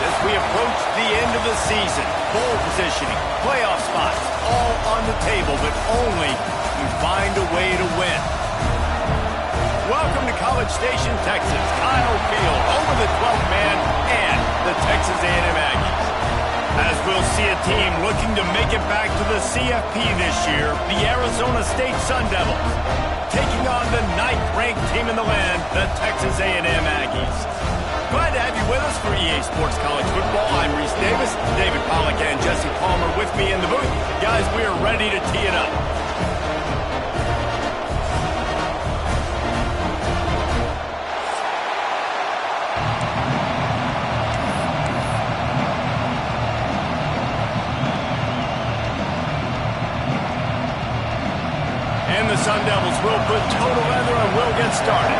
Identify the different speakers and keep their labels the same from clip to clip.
Speaker 1: as we approach the end of the season. Bowl positioning, playoff spots, all on the table, but only if you find a way to win. Welcome to College Station, Texas. Kyle Field over the 12th man and the Texas A&M Aggies. As we'll see a team looking to make it back to the CFP this year, the Arizona State Sun Devils, taking on the 9th-ranked team in the land, the Texas A&M Aggies. Glad to have you with us for EA Sports College Football. I'm Reese Davis, David Pollack and Jesse Palmer with me in the booth. Guys, we are ready to tee it up. And the Sun Devils will put total leather and will get started.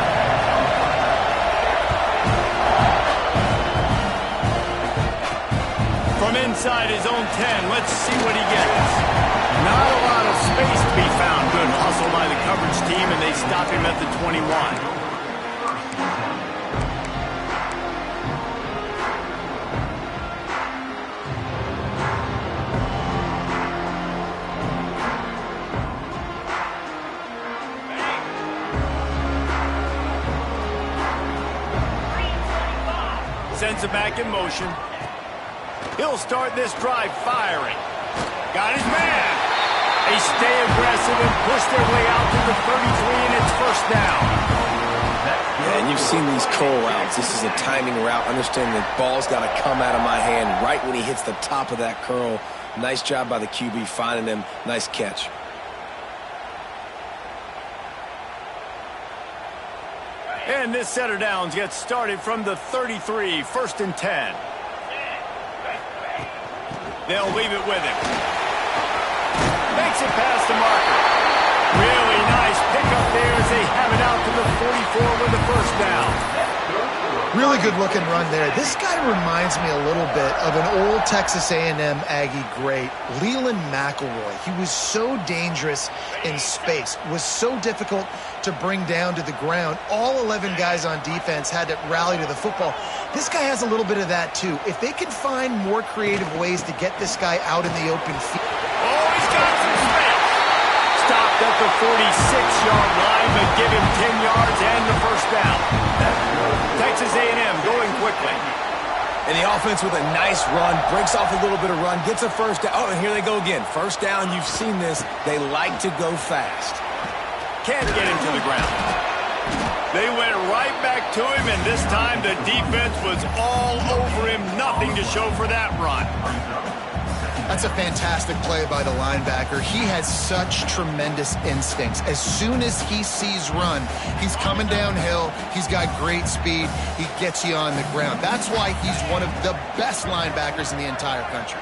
Speaker 1: From inside his own 10, let's see what he gets. Not a lot of space to be found. Good hustle by the coverage team, and they stop him at the 21. Sends it back in motion. He'll start this drive firing. Got his man. They stay aggressive and push their way out to the 33, and it's first down.
Speaker 2: Yeah, and you've seen these curl routes. This is a timing route. Understand the ball's got to come out of my hand right when he hits the top of that curl. Nice job by the QB finding him. Nice catch.
Speaker 1: And this set of downs gets started from the 33, 1st and 10. They'll leave it with him. Makes it past the marker. Really nice pickup there as they have it out to the 44 with the first down.
Speaker 3: Really good looking run there. This guy reminds me a little bit of an old Texas A&M Aggie great, Leland McElroy. He was so dangerous in space, was so difficult to bring down to the ground. All 11 guys on defense had to rally to the football. This guy has a little bit of that too. If they can find more creative ways to get this guy out in the open field.
Speaker 1: Oh, he's got some space. Stopped at the 46-yard line, but give him 10 yards and the first down. Texas A&M going quickly.
Speaker 2: And the offense with a nice run, breaks off a little bit of run, gets a first down. Oh, and here they go again. First down, you've seen this. They like to go fast.
Speaker 1: Can't get him to the ground. They went right back to him, and this time the defense was all over him. Nothing to show for that run.
Speaker 3: That's a fantastic play by the linebacker. He has such tremendous instincts. As soon as he sees run, he's coming downhill. He's got great speed. He gets you on the ground. That's why he's one of the best linebackers in the entire country.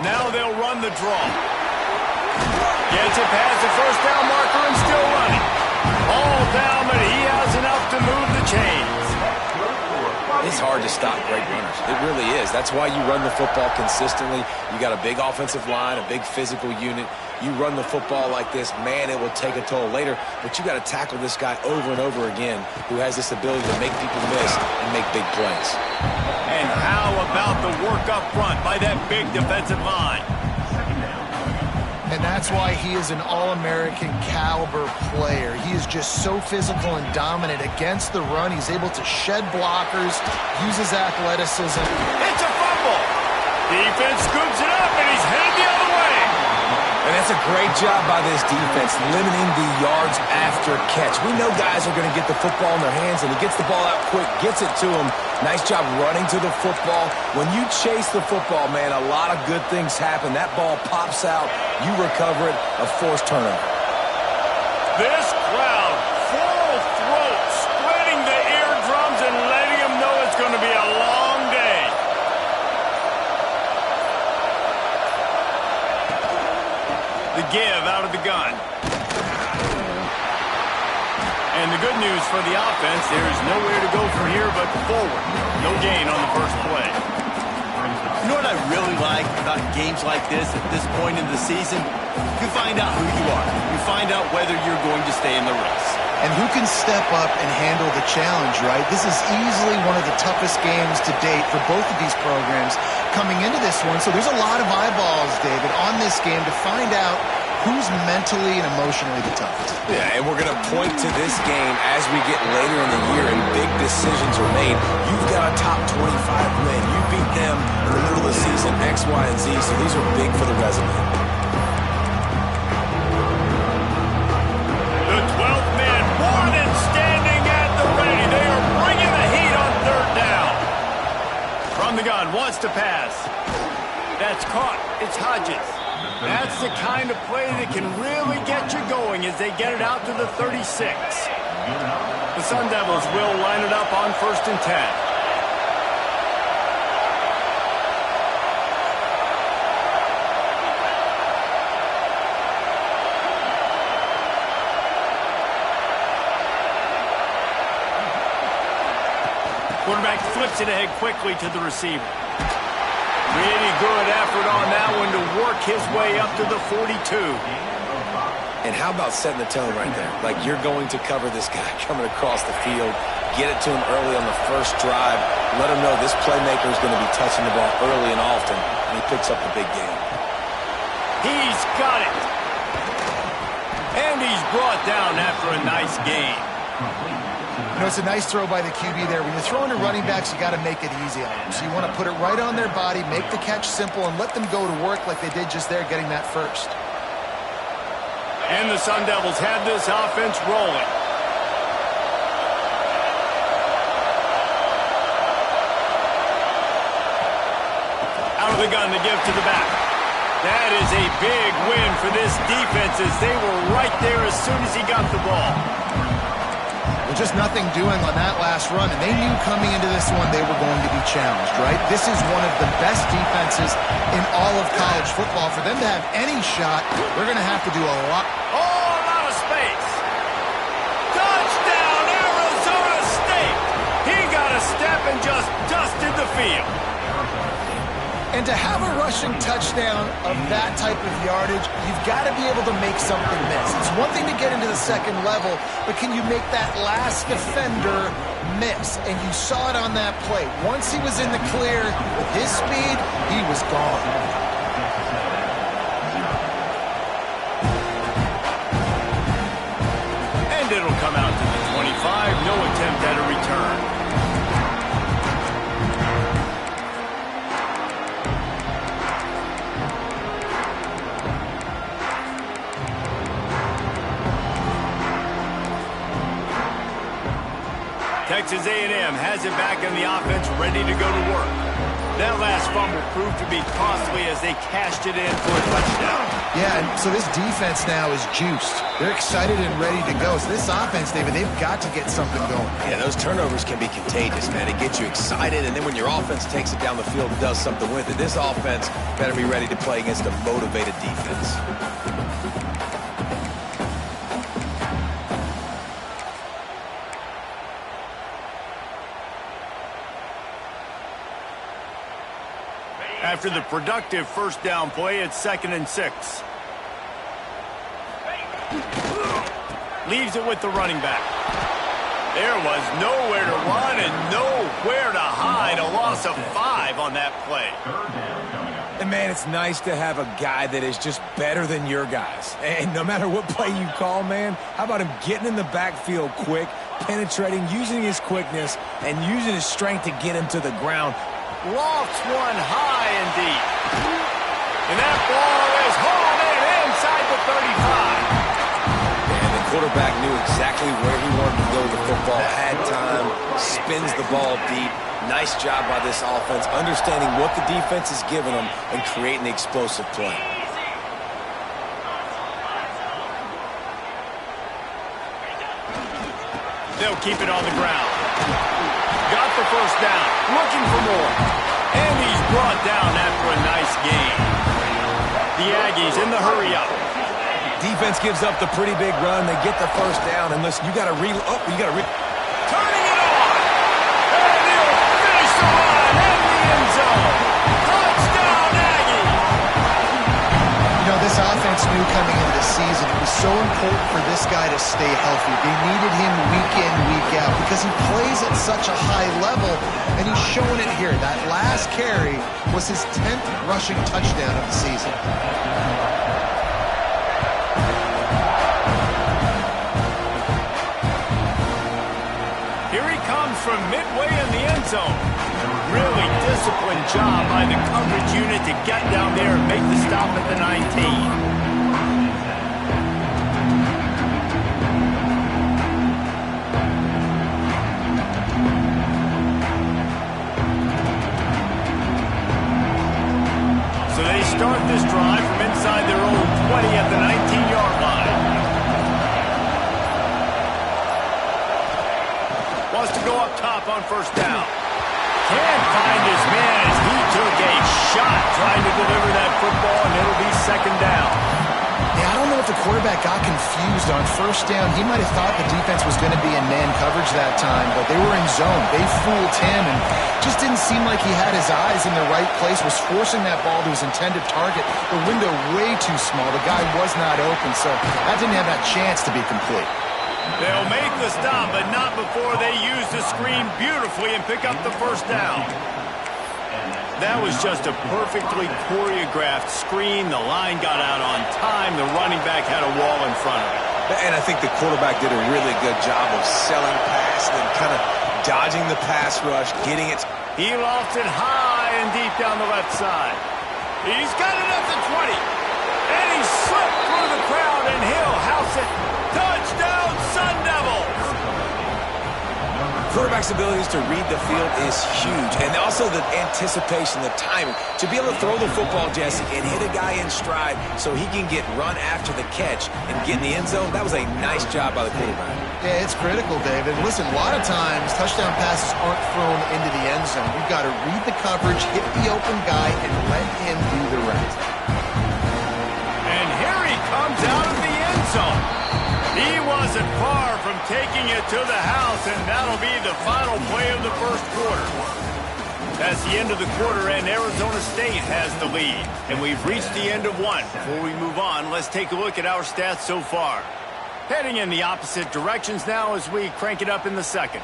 Speaker 1: Now they'll run the draw. Gets it past the first down marker and still running. All down, but he has enough to move the chains.
Speaker 2: It's hard to stop great runners. It really is. That's why you run the football consistently. You got a big offensive line, a big physical unit. You run the football like this, man, it will take a toll later. But you got to tackle this guy over and over again who has this ability to make people miss and make big plays.
Speaker 1: And how about the work up front by that big defensive line?
Speaker 3: And that's why he is an All-American caliber player. He is just so physical and dominant against the run. He's able to shed blockers, use his athleticism.
Speaker 1: It's a fumble. Defense scoops it up, and he's headed the other way.
Speaker 2: And that's a great job by this defense, limiting the yards after catch. We know guys are going to get the football in their hands, and he gets the ball out quick, gets it to him. Nice job running to the football. When you chase the football, man, a lot of good things happen. That ball pops out. You recover it, a forced turnover.
Speaker 1: This crowd, full throat, splitting the eardrums and letting them know it's going to be a long day. The give out of the gun. And the good news for the offense, there is nowhere to go from here but forward. No gain on the first play. You know what I really like about games like this at this point in the season? You find out who you are. You find out whether you're going to stay in the race.
Speaker 3: And who can step up and handle the challenge, right? This is easily one of the toughest games to date for both of these programs coming into this one. So there's a lot of eyeballs, David, on this game to find out who's mentally and emotionally the toughest.
Speaker 2: Yeah, and we're going to point to this game as we get later in the year and big decisions are made. You've got a top 25 win. You beat them in the middle of the season, X, Y, and Z, so these are big for the resume.
Speaker 1: The 12th man, Warden, standing at the ready. They are bringing the heat on third down. From the gun, wants to pass. That's caught. It's Hodges. That's the kind of play that can really get you going as they get it out to the 36. The Sun Devils will line it up on 1st and 10. Quarterback flips it ahead quickly to the receiver. Really good effort on that one to work his way up to the 42.
Speaker 2: And how about setting the tone right there? Like you're going to cover this guy coming across the field, get it to him early on the first drive, let him know this playmaker is going to be touching the ball early and often, and he picks up the big game.
Speaker 1: He's got it. And he's brought down after a nice gain.
Speaker 3: You know, it's a nice throw by the QB there. When you're throwing to running backs, you got to make it easy on them. So you want to put it right on their body, make the catch simple, and let them go to work like they did just there, getting that first.
Speaker 1: And the Sun Devils had this offense rolling. Out of the gun to give to the back. That is a big win for this defense as they were right there as soon as he got the ball.
Speaker 3: Just nothing doing on that last run, and they knew coming into this one they were going to be challenged, right? This is one of the best defenses in all of college football. For them to have any shot, they're going to have to do a lot.
Speaker 1: Oh, a lot of space. Touchdown, Arizona State. He got a step and just dusted the field.
Speaker 3: And to have a rushing touchdown of that type of yardage, you've got to be able to make something miss. It's one thing to get into the second level, but can you make that last defender miss? And you saw it on that play. Once he was in the clear, with his speed, he was gone.
Speaker 1: And it'll come out to the 25. No attempt at a return. Texas A&M has it back in the offense, ready to go to work. That last fumble proved to be costly as they cashed it in for a touchdown.
Speaker 3: Yeah, and so this defense now is juiced. They're excited and ready to go. So this offense, David, they've got to get something going.
Speaker 2: Yeah, those turnovers can be contagious, man. It gets you excited, and then when your offense takes it down the field and does something with it, this offense better be ready to play against a motivated defense.
Speaker 1: After the productive first down play, it's 2nd and 6. Leaves it with the running back. There was nowhere to run and nowhere to hide. A loss of 5 on that play.
Speaker 2: And, man, it's nice to have a guy that is just better than your guys. And no matter what play you call, man, how about him getting in the backfield quick, penetrating, using his quickness, and using his strength to get him to the ground.
Speaker 1: Lofts one high and deep. And that ball is hauled in inside the 35.
Speaker 2: And the quarterback knew exactly where he wanted to go with the football, had time, spins the ball deep. Nice job by this offense, understanding what the defense is giving them and creating the explosive play.
Speaker 1: They'll keep it on the ground. Got the first down, looking for more. And he's brought down after a nice gain. The Aggies in the hurry-up.
Speaker 2: Defense gives up the pretty big run. They get the first down. And listen, you got to turning
Speaker 1: it on. And he'll finish the run in the end zone. Touchdown,
Speaker 3: so important for this guy to stay healthy. They needed him week in, week out because he plays at such a high level, and he's showing it here. That last carry was his 10th rushing touchdown of the season.
Speaker 1: Here he comes from midway in the end zone. Really disciplined job by the coverage unit to get down there and make the stop at the 19. So they start this drive from inside their own 20 at the 19-yard line. Wants to go up top on first down. Can't find his man as he took a shot trying to deliver that football, and it'll be second down.
Speaker 3: Yeah, I don't know if the quarterback got confused on first down. He might have thought the defense was going to be in man coverage that time, but they were in zone. They fooled him and just didn't seem like he had his eyes in the right place, was forcing that ball to his intended target. The window way too small. The guy was not open, so that didn't have that chance to be complete.
Speaker 1: They'll make the stop, but not before they use the screen beautifully and pick up the first down. That was just a perfectly choreographed screen. The line got out on time. The running back had a wall in front of it.
Speaker 2: And I think the quarterback did a really good job of selling pass and then kind of dodging the pass rush, getting it.
Speaker 1: He lofts it high and deep down the left side. He's got it at the 20. And he slipped through the crowd, and he'll house it. Touchdown, Sun Devils!
Speaker 2: Quarterback's abilities to read the field is huge. And also the anticipation, the timing. To be able to throw the football, Jesse, and hit a guy in stride so he can get run after the catch and get in the end zone, that was a nice job by the quarterback.
Speaker 3: Yeah, it's critical, David. Listen, a lot of times touchdown passes aren't thrown into the end zone. You've got to read the coverage, hit the open guy, and let him do the rest.
Speaker 1: And here he comes out of the end zone. He wasn't far from taking it to the house, and that'll be the final play of the first quarter. That's the end of the quarter, and Arizona State has the lead. And we've reached the end of one. Before we move on, let's take a look at our stats so far. Heading in the opposite directions now as we crank it up in the second.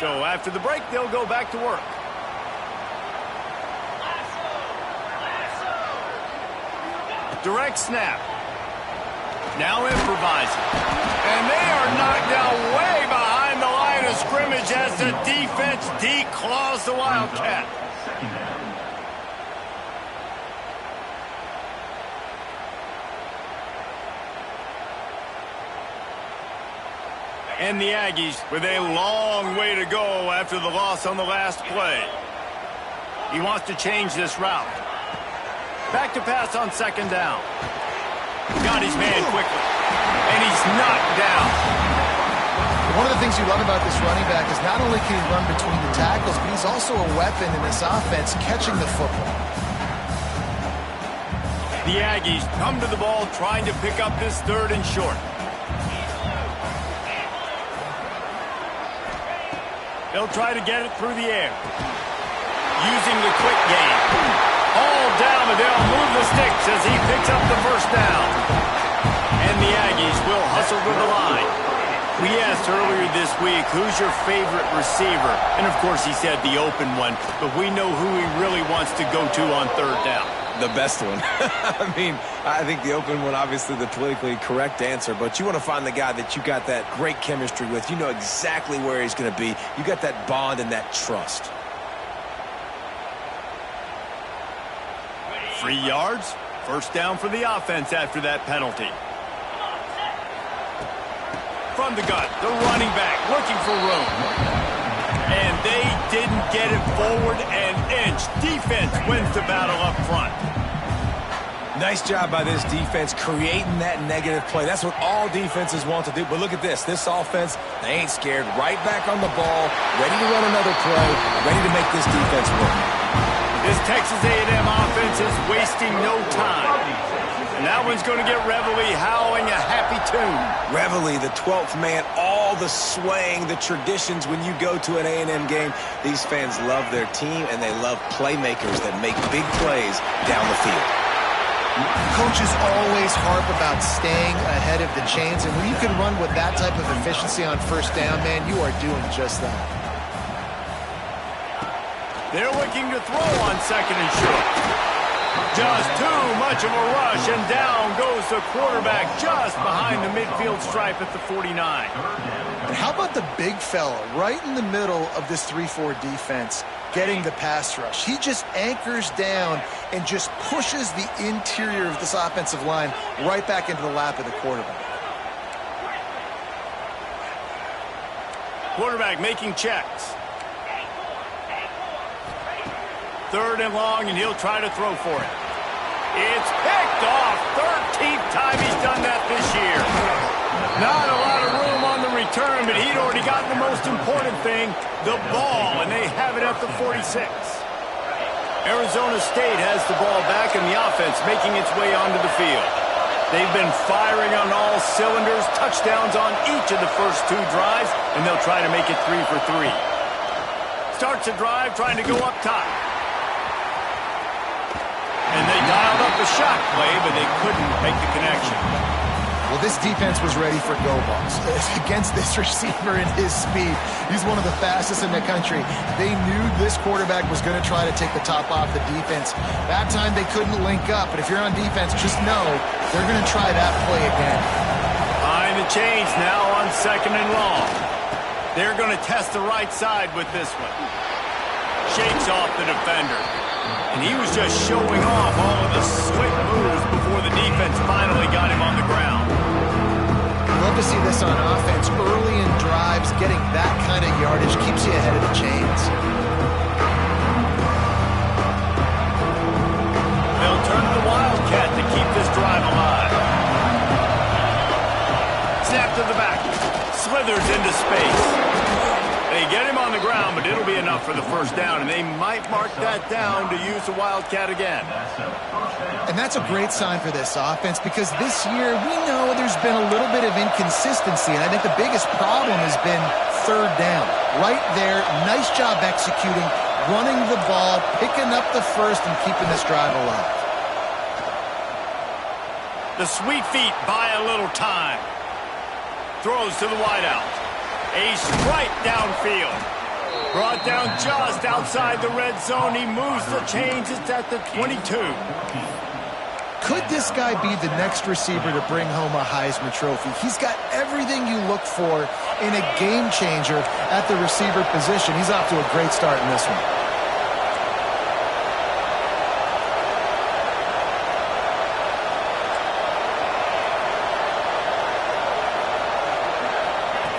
Speaker 1: So after the break, they'll go back to work. Direct snap. Now improvising. And they are knocked down way behind the line of scrimmage as the defense declaws the Wildcat. And the Aggies with a long way to go after the loss on the last play. He wants to change this route. Back to pass on second down. Got his man quickly. And he's knocked down.
Speaker 3: One of the things you love about this running back is not only can he run between the tackles, but he's also a weapon in this offense catching the football.
Speaker 1: The Aggies come to the ball trying to pick up this third and short. They'll try to get it through the air. Using the quick game. All down, and they'll move the sticks as he picks up the first down. And the Aggies will hustle to the line. We asked earlier this week, who's your favorite receiver? And, of course, he said the open one. But we know who he really wants to go to on third down.
Speaker 2: The best one. I mean, I think the open one, obviously the politically correct answer, but you want to find the guy that you got that great chemistry with. You know exactly where he's going to be. You got that bond and that trust.
Speaker 1: 3 yards. First down for the offense after that penalty. From the gun, the running back looking for room. And they didn't get it forward an inch. Defense wins the battle up front.
Speaker 2: Nice job by this defense creating that negative play. That's what all defenses want to do. But look at this. This offense, they ain't scared. Right back on the ball, ready to run another play, ready to make this defense work.
Speaker 1: This Texas A&M offense is wasting no time. And that one's going to get Reveille howling a happy tune.
Speaker 2: Reveille, the 12th man, all the swaying, the traditions when you go to an A&M game. These fans love their team, and they love playmakers that make big plays down the field.
Speaker 3: Coaches always harp about staying ahead of the chains, and when you can run with that type of efficiency on first down, man, you are doing just that.
Speaker 1: They're looking to throw on second and short. Just too much of a rush, and down goes the quarterback just behind the midfield stripe at the 49.
Speaker 3: And how about the big fella right in the middle of this 3-4 defense getting the pass rush? He just anchors down and just pushes the interior of this offensive line right back into the lap of the quarterback.
Speaker 1: Quarterback making checks. Third and long, and he'll try to throw for it. It's picked off. 13th time he's done that this year. Not a lot of room on the return, but he'd already gotten the most important thing, the ball, and they have it at the 46. Arizona State has the ball back, and the offense making its way onto the field. They've been firing on all cylinders, touchdowns on each of the first two drives, and they'll try to make it 3 for 3. Starts a drive trying to go up top. And they dialed up the shot play, but they couldn't make the connection.
Speaker 3: Well, this defense was ready for go balls. Against this receiver and his speed, he's one of the fastest in the country. They knew this quarterback was going to try to take the top off the defense. That time they couldn't link up, but if you're on defense, just know they're going to try that play again.
Speaker 1: Behind the chains now on second and long. They're going to test the right side with this one. Shakes off the defender. And he was just showing off all of the slick moves before the defense finally got him on the ground.
Speaker 3: Love to see this on offense. Early in drives, getting that kind of yardage keeps you ahead of the chains.
Speaker 1: They'll turn to the Wildcat to keep this drive alive. Snap to the back. Slithers into space. They get him on the ground, but it'll be enough for the first down, and they might mark that down to use the Wildcat again.
Speaker 3: And that's a great sign for this offense, because this year we know there's been a little bit of inconsistency, and I think the biggest problem has been third down. Right there, nice job executing, running the ball, picking up the first, and keeping this drive alive.
Speaker 1: The sweet feet buy a little time. Throws to the wideout. A strike downfield. Brought down just outside the red zone. He moves the chains. It's at the 22.
Speaker 3: Could this guy be the next receiver to bring home a Heisman Trophy? He's got everything you look for in a game changer at the receiver position. He's off to a great start in this one.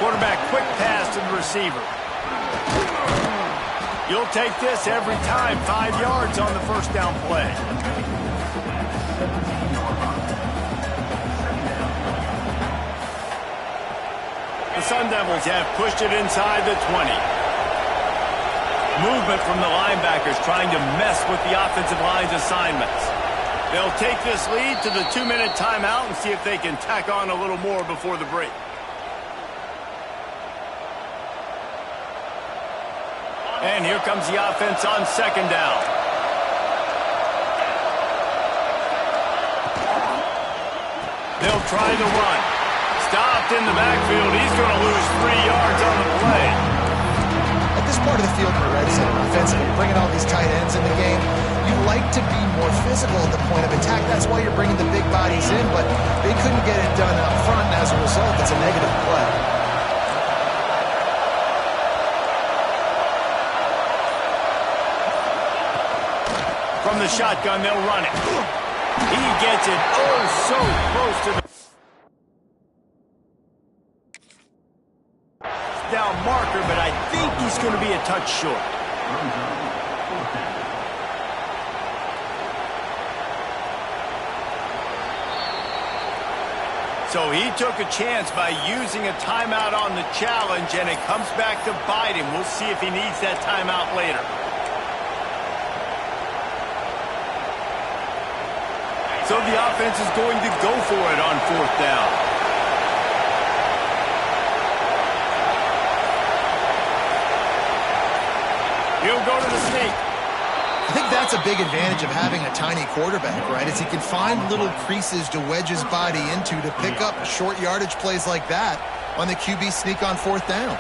Speaker 1: Quarterback, quick pass to the receiver. You'll take this every time. 5 yards on the first down play. The Sun Devils have pushed it inside the 20. Movement from the linebackers trying to mess with the offensive line's assignments. They'll take this lead to the 2-minute timeout and see if they can tack on a little more before the break. And here comes the offense on second down. They'll try the run. Stopped in the backfield. He's going to lose 3 yards on the play.
Speaker 3: At this part of the field in the red zone, offensively, bringing all these tight ends in the game, you like to be more physical at the point of attack. That's why you're bringing the big bodies in, but they couldn't get it done up front, and as a result, it's a negative play.
Speaker 1: From the shotgun, they'll run it. He gets it so close to the down marker, but I think he's going to be a touch short. So he took a chance by using a timeout on the challenge, and it comes back to bite him. We'll see if he needs that timeout later. So the offense is going to go for it on fourth down. He'll go to the sneak.
Speaker 3: I think that's a big advantage of having a tiny quarterback, right? Is he can find little creases to wedge his body into to pick up short yardage plays like that on the QB sneak on 4th down.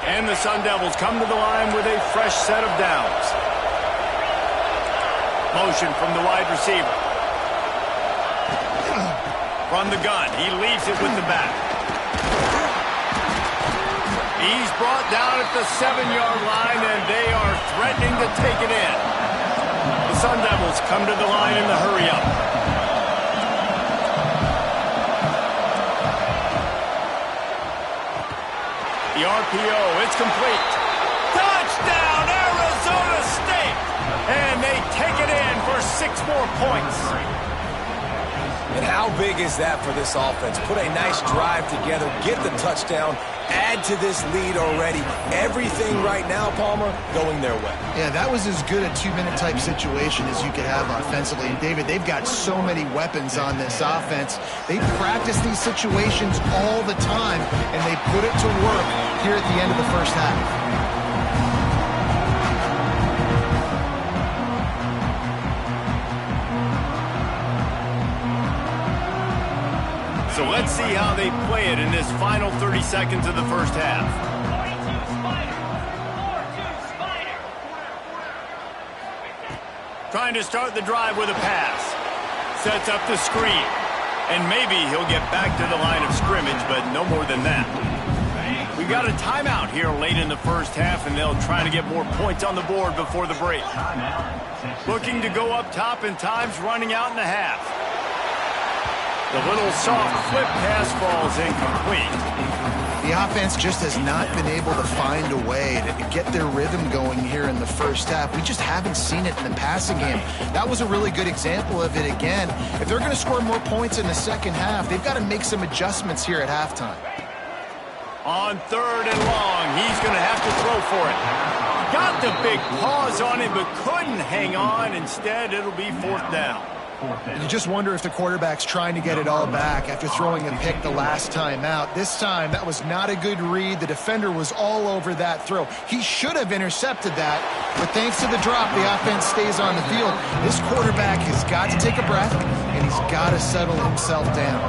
Speaker 1: And the Sun Devils come to the line with a fresh set of downs. Motion from the wide receiver. From the gun, he leaves it with the back. He's brought down at the 7-yard line, and they are threatening to take it in. The Sun Devils come to the line in the hurry-up. The RPO, it's complete. Touchdown, Arizona State! And they take it in for 6 more points.
Speaker 2: And how big is that for this offense? Put a nice drive together, get the touchdown, add to this lead already. Everything right now, Palmer, going their way.
Speaker 3: Yeah, that was as good a 2-minute type situation as you could have offensively. And David, they've got so many weapons on this offense. They practice these situations all the time, and they put it to work here at the end of the first half.
Speaker 1: So let's see how they play it in this final 30 seconds of the first half. Trying to start the drive with a pass. Sets up the screen. And maybe he'll get back to the line of scrimmage, but no more than that. We got a timeout here late in the first half, and they'll try to get more points on the board before the break. Looking to go up top, and time's running out in the half. The little soft flip pass falls incomplete.
Speaker 3: The offense just has not been able to find a way to get their rhythm going here in the first half. We just haven't seen it in the passing game. That was a really good example of it again. If they're going to score more points in the second half, they've got to make some adjustments here at halftime.
Speaker 1: On 3rd and long, he's going to have to throw for it. Got the big pause on it, but couldn't hang on. Instead, it'll be 4th down.
Speaker 3: You just wonder if the quarterback's trying to get it all back after throwing a pick the last time out. This time, that was not a good read. The defender was all over that throw. He should have intercepted that, but thanks to the drop, the offense stays on the field. This quarterback has got to take a breath, and he's got to settle himself down.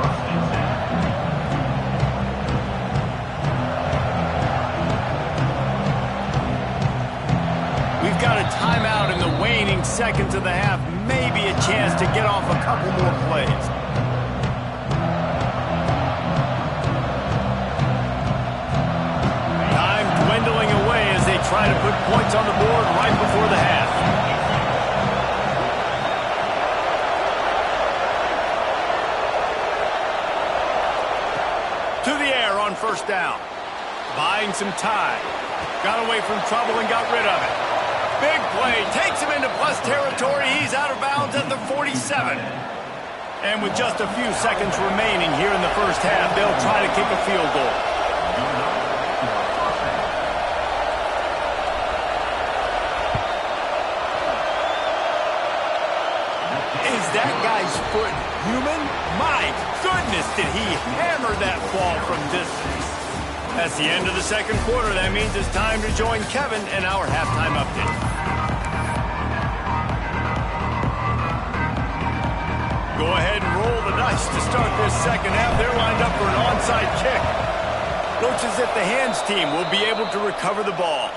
Speaker 1: We've got a timeout in the waning seconds of the half. Maybe a chance to get off a couple more plays. Time dwindling away as they try to put points on the board right before the half. To the air on 1st down. Buying some time. Got away from trouble and got rid of it. Big play, takes him into plus territory. He's out of bounds at the 47. And with just a few seconds remaining here in the first half, they'll try to kick a field goal. Is that guy's foot human? My goodness, did he hammer that ball from distance. That's the end of the second quarter. That means it's time to join Kevin in our halftime update. Go ahead and roll the dice to start this second half. They're lined up for an onside kick. Looks as if the hands team will be able to recover the ball.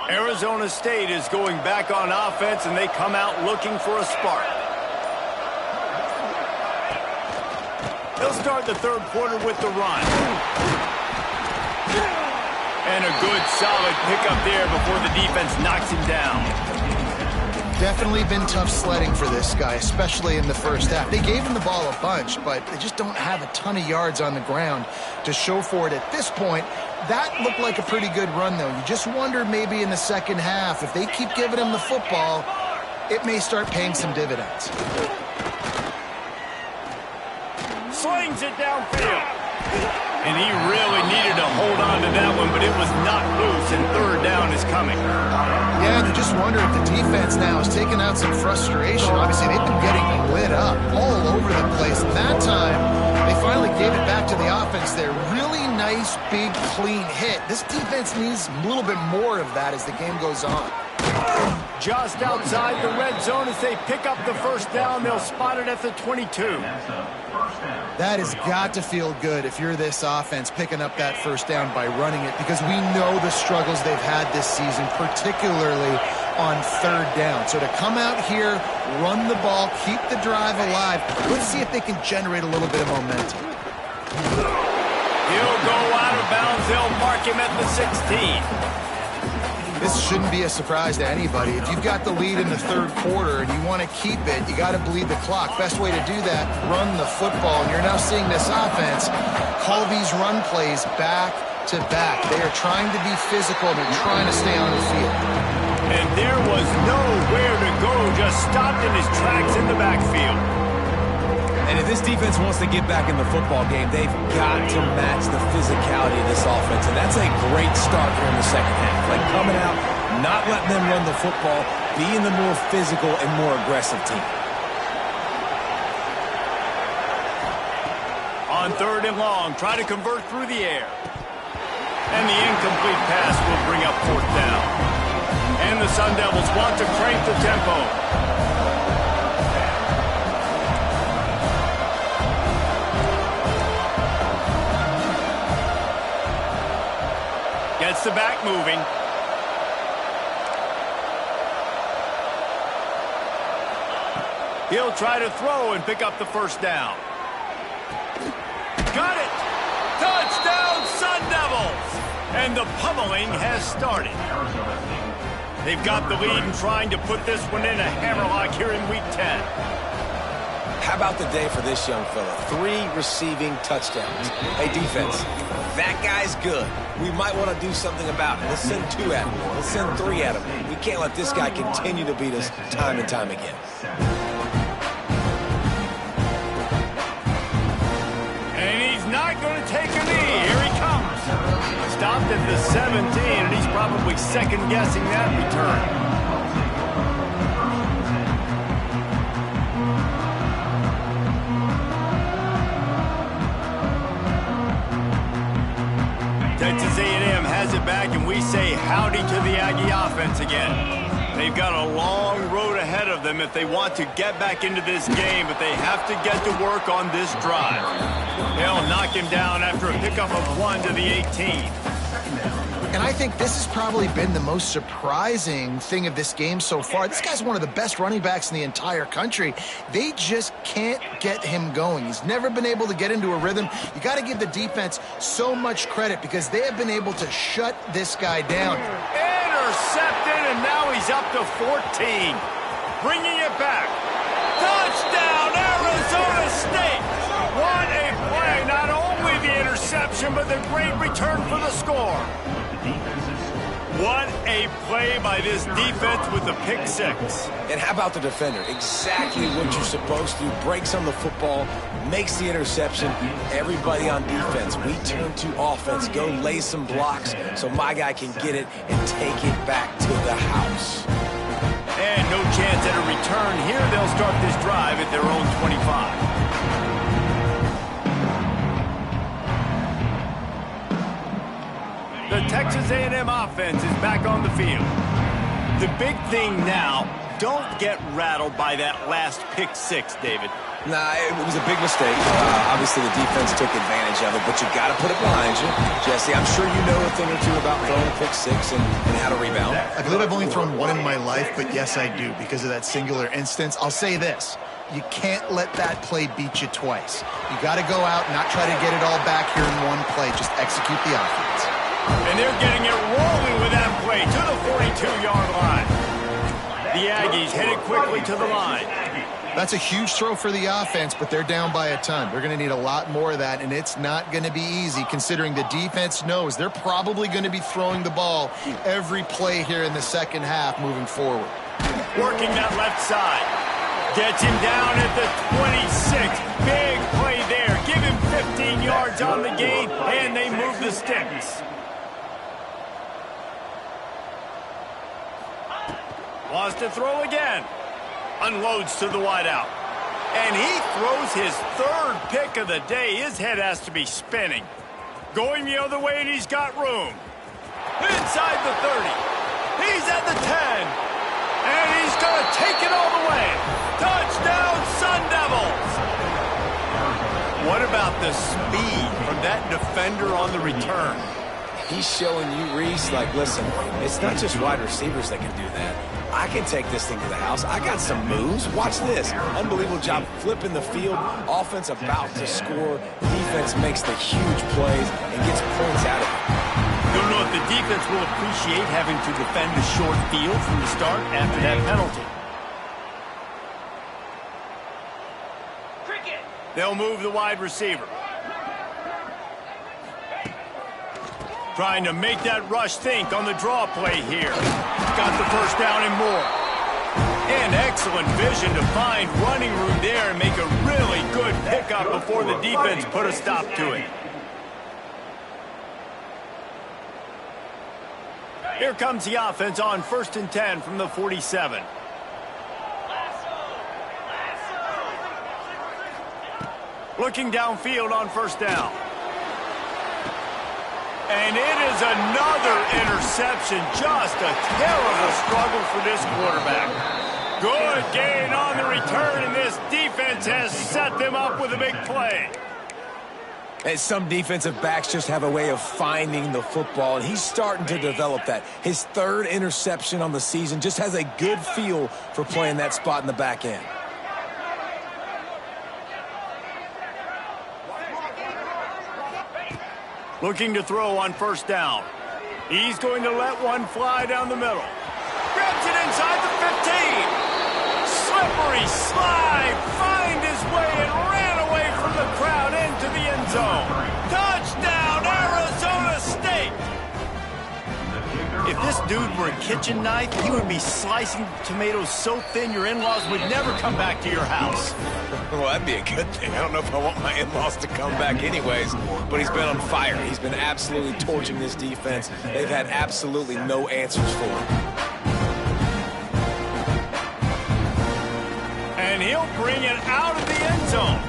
Speaker 1: Arizona State is going back on offense, and they come out looking for a spark. They'll start the third quarter with the run. And a good, solid pickup there before the defense knocks him down.
Speaker 3: Definitely been tough sledding for this guy, especially in the first half. They gave him the ball a bunch, but they just don't have a ton of yards on the ground to show for it at this point. That looked like a pretty good run, though. You just wonder maybe in the second half, if they keep giving him the football, it may start paying some dividends.
Speaker 1: slings it downfield. And he really needed to hold on to that one, but it was not loose, and third down is coming.
Speaker 3: Yeah, and you just wonder if the defense now is taking out some frustration. Obviously, they've been getting lit up all over the place. And that time, they finally gave it back to the offense there. Really nice, big, clean hit. This defense needs a little bit more of that as the game goes on.
Speaker 1: Just outside the red zone as they pick up the first down. They'll spot it at the 22.
Speaker 3: That has got to feel good if you're this offense picking up that first down by running it, because we know the struggles they've had this season, particularly on third down. So to come out here, run the ball, keep the drive alive, let's see if they can generate a little bit of momentum.
Speaker 1: He'll go out of bounds. They'll mark him at the 16.
Speaker 3: This shouldn't be a surprise to anybody. If you've got the lead in the third quarter and you want to keep it, you got to bleed the clock. Best way to do that, run the football. And you're now seeing this offense call these run plays back to back. They are trying to be physical. They're trying to stay on the field.
Speaker 1: And there was nowhere to go, just stopped in his tracks in the backfield.
Speaker 2: And if this defense wants to get back in the football game, they've got to match the physicality of this offense. And that's a great start here in the second half. Like coming out, not letting them run the football, being the more physical and more aggressive team.
Speaker 1: On third and long, try to convert through the air. And the incomplete pass will bring up fourth down. And the Sun Devils want to crank the tempo. Gets the back moving. He'll try to throw and pick up the first down. Got it! Touchdown, Sun Devils! And the pummeling has started. They've got the lead and trying to put this one in a hammerlock here in Week 10.
Speaker 2: How about the day for this young fella? 3 receiving touchdowns. Hey, defense, that guy's good. We might want to do something about it. Let's send 2 at him. Let's send 3 at him. We can't let this guy continue to beat us time and time again.
Speaker 1: And he's not going to take a knee. Here he comes. Stopped at the 17, and he's probably second-guessing that return. Texas A&M has it back, and we say howdy to the Aggie offense again. They've got a long road ahead of them if they want to get back into this game, but they have to get to work on this drive. They'll knock him down after a pickup of 1 to the 18.
Speaker 3: And I think this has probably been the most surprising thing of this game so far. This guy's one of the best running backs in the entire country. They just can't get him going. He's never been able to get into a rhythm. You got to give the defense so much credit because they have been able to shut this guy down.
Speaker 1: Intercepted, and now he's up to 14. Bringing it back. Touchdown, Arizona State. What a play. Not only the interception, but the great return for the score. What a play by this defense with the pick 6.
Speaker 2: And how about the defender? Exactly what you're supposed to. Breaks on the football, makes the interception. Everybody on defense, we turn to offense. Go lay some blocks so my guy can get it and take it back to the house.
Speaker 1: And no chance at a return here. They'll start this drive at their own 25. The Texas A&M offense is back on the field. The big thing now, don't get rattled by that last pick 6, David.
Speaker 2: Nah, it was a big mistake. Obviously, the defense took advantage of it, but you got to put it behind you. Jesse, I'm sure you know a thing or two about throwing a pick 6 and how to rebound.
Speaker 3: I believe I've only thrown 1 in my life, but yes, I do because of that singular instance. I'll say this. You can't let that play beat you twice. You got to go out and not try to get it all back here in one play. Just execute the offense.
Speaker 1: And they're getting it rolling with that play to the 42-yard line. The Aggies headed quickly to the line.
Speaker 3: That's a huge throw for the offense, but they're down by a ton. They're going to need a lot more of that, and it's not going to be easy considering the defense knows they're probably going to be throwing the ball every play here in the second half moving forward.
Speaker 1: Working that left side. Gets him down at the 26. Big play there. Give defense. Wants to throw again. Unloads to the wideout. And he throws his third pick of the day. His head has to be spinning. Going the other way, and he's got room. Inside the 30. He's at the 10. And he's going to take it all the way. Touchdown, Sun Devils! What about the speed from that defender on the return?
Speaker 2: He's showing you, Reese, like, listen, it's not just wide receivers that can do that. I can take this thing to the house. I got some moves. Watch this. Unbelievable job flipping the field. Offense about to score. Defense makes the huge plays and gets points out of it.
Speaker 1: Don't know if the defense will appreciate having to defend the short field from the start after that penalty. They'll move the wide receiver. Trying to make that rush think on the draw play here. Got the first down and more. And excellent vision to find running room there and make a really good pickup before the defense put a stop to it. Here comes the offense on 1st and 10 from the 47. Looking downfield on 1st down. And it is another interception. Just a terrible struggle for this quarterback. Good gain on the return, and this defense has set them up with a big play.
Speaker 2: And some defensive backs just have a way of finding the football, and he's starting to develop that. His 3rd interception on the season, just has a good feel for playing that spot in the back end.
Speaker 1: Looking to throw on 1st down. He's going to let one fly down the middle. Grabs it inside the 15. Slippery slide. Find his way and ran away from the crowd into the end zone. Touchdown, Arizona State. If this dude were a kitchen knife, he would be slicing tomatoes so thin your in-laws would never come back to your house.
Speaker 2: Well, that'd be a good thing. I don't know if I want my in-laws to come back anyways, but he's been on fire. He's been absolutely torching this defense. They've had absolutely no answers for him.
Speaker 1: And he'll bring it out of the end zone.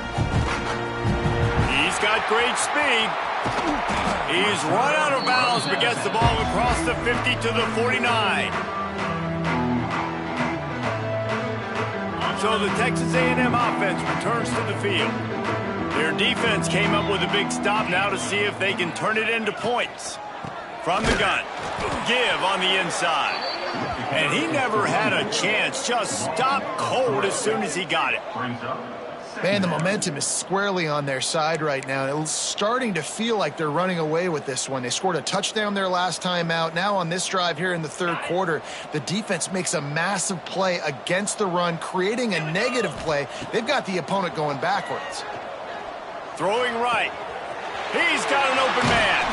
Speaker 1: He's got great speed. He's run out of bounds, but gets the ball across the 50 to the 49. So the Texas A&M offense returns to the field. Their defense came up with a big stop now to see if they can turn it into points. From the gun, give on the inside. And he never had a chance, just stopped cold as soon as he got it.
Speaker 3: Man, the momentum is squarely on their side right now. It's starting to feel like they're running away with this one. They scored a touchdown their last time out. Now on this drive here in the 3rd quarter, the defense makes a massive play against the run, creating a negative play. They've got the opponent going backwards.
Speaker 1: Throwing right. He's got an open man.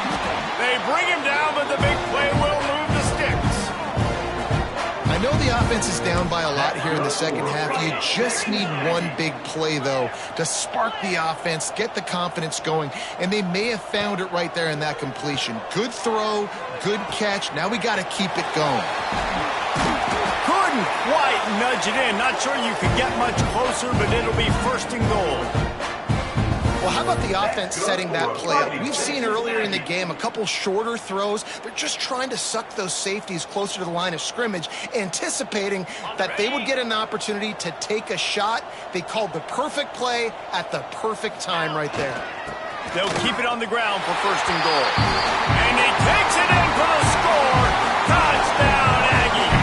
Speaker 1: They bring him down, but the big play will move the sticks.
Speaker 3: I know the offense is down by a lot here in the second half. You just need one big play, though, to spark the offense, get the confidence going, and they may have found it right there in that completion. Good throw, good catch. Now we got to keep it going.
Speaker 1: Couldn't quite nudge it in. Not sure you could get much closer, but it'll be 1st and goal.
Speaker 3: Well, how about the offense setting that play up? We've seen earlier in the game a couple shorter throws. They're just trying to suck those safeties closer to the line of scrimmage, anticipating that they would get an opportunity to take a shot. They called the perfect play at the perfect time right there.
Speaker 1: They'll keep it on the ground for 1st and goal. And he takes it in for the score. Touchdown, Aggie.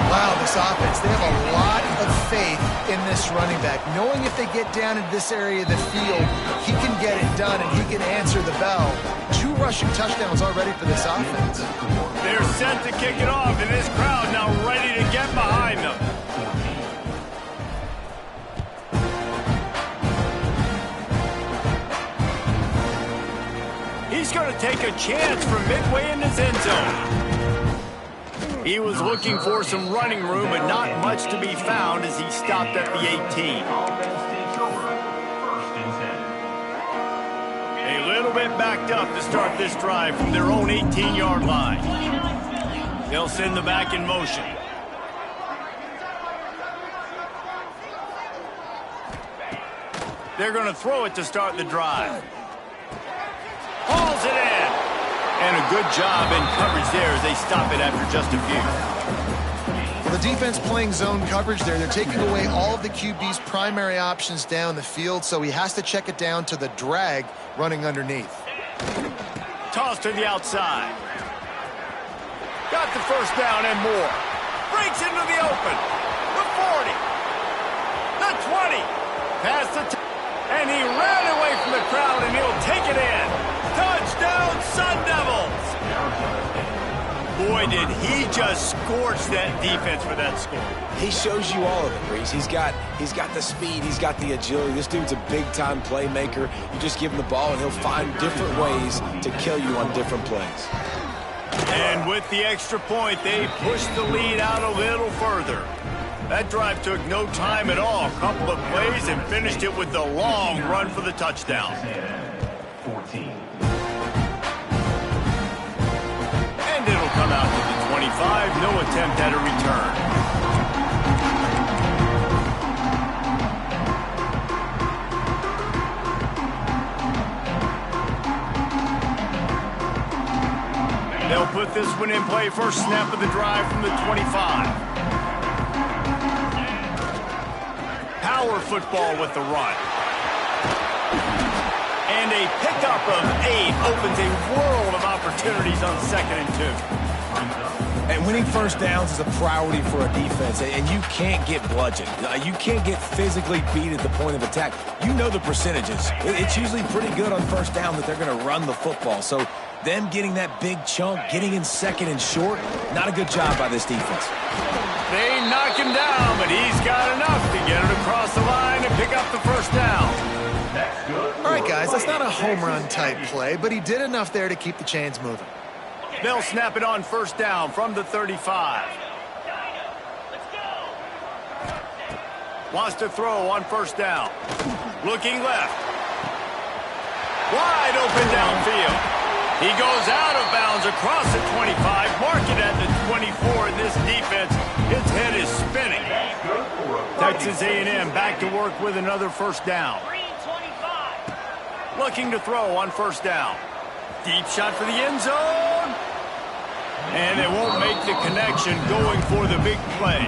Speaker 3: Wow, this offense, they have a lot of faith in this running back, knowing if they get down into this area of the field, he can get it done and he can answer the bell. 2 rushing touchdowns already for this offense.
Speaker 1: They're set to kick it off, and this crowd now ready to get behind them. He's going to take a chance from midway in his end zone. He was looking for some running room, but not much to be found as he stopped at the 18. A little little bit backed up to start this drive from their own 18-yard line. They'll send the back in motion. They're going to throw it to start the drive. Hauls it in. And a good job in coverage there as they stop it after just a few.
Speaker 3: Well, the defense playing zone coverage there. They're taking away all of the QB's primary options down the field, so he has to check it down to the drag running underneath.
Speaker 1: Toss to the outside. Got the first down and more. Breaks into the open. The 40. The 20. Past the and he ran away from the crowd, and he'll take it in. Touchdown, Sun Devils! Boy, did he just scorch that defense for that score.
Speaker 2: He shows you all of it, Reese. He's got the speed. He's got the agility. This dude's a big-time playmaker. You just give him the ball, and he'll find different ways to kill you on different plays.
Speaker 1: And with the extra point, they pushed the lead out a little further. That drive took no time at all. A couple of plays and finished it with the long run for the touchdown.
Speaker 4: 14.
Speaker 1: And it'll come out to the 25. No attempt at a return. They'll put this one in play. First snap of the drive from the 25. Power football with the run. And a pickup of 8 opens a world of opportunities on 2nd and 2.
Speaker 2: And winning first downs is a priority for a defense, and you can't get bludgeoned. You can't get physically beat at the point of attack. You know the percentages. It's usually pretty good on first down that they're going to run the football. So them getting that big chunk, getting in 2nd and short, not a good job by this defense.
Speaker 1: They knock him down, but he's got enough to get it across the line and pick up the first down.
Speaker 3: All right, guys, that's not a home run type play, but he did enough there to keep the chains moving.
Speaker 1: They'll snap it on first down from the 35. Wants to throw on first down. Looking left. Wide open downfield. He goes out of bounds across the 25, mark it at the 24, and this defense, its head is spinning. Texas A&M back to work with another first down. Looking to throw on first down. Deep shot for the end zone. And they won't make the connection going for the big play.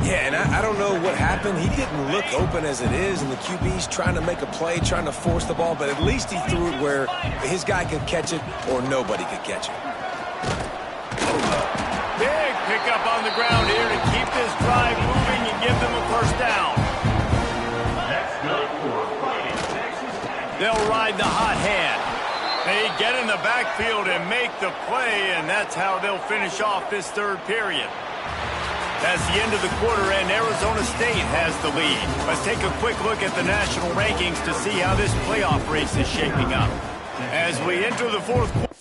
Speaker 2: Yeah, and I don't know what happened. He didn't look open as it is, and the QB's trying to make a play, trying to force the ball, but at least he threw it where his guy could catch it or nobody could catch it.
Speaker 1: Big pickup on the ground here to keep this drive moving and give them a first down. They'll ride the hot hand. They get in the backfield and make the play, and that's how they'll finish off this third period. That's the end of the quarter, and Arizona State has the lead. Let's take a quick look at the national rankings to see how this playoff race is shaping up. As we enter the fourth quarter.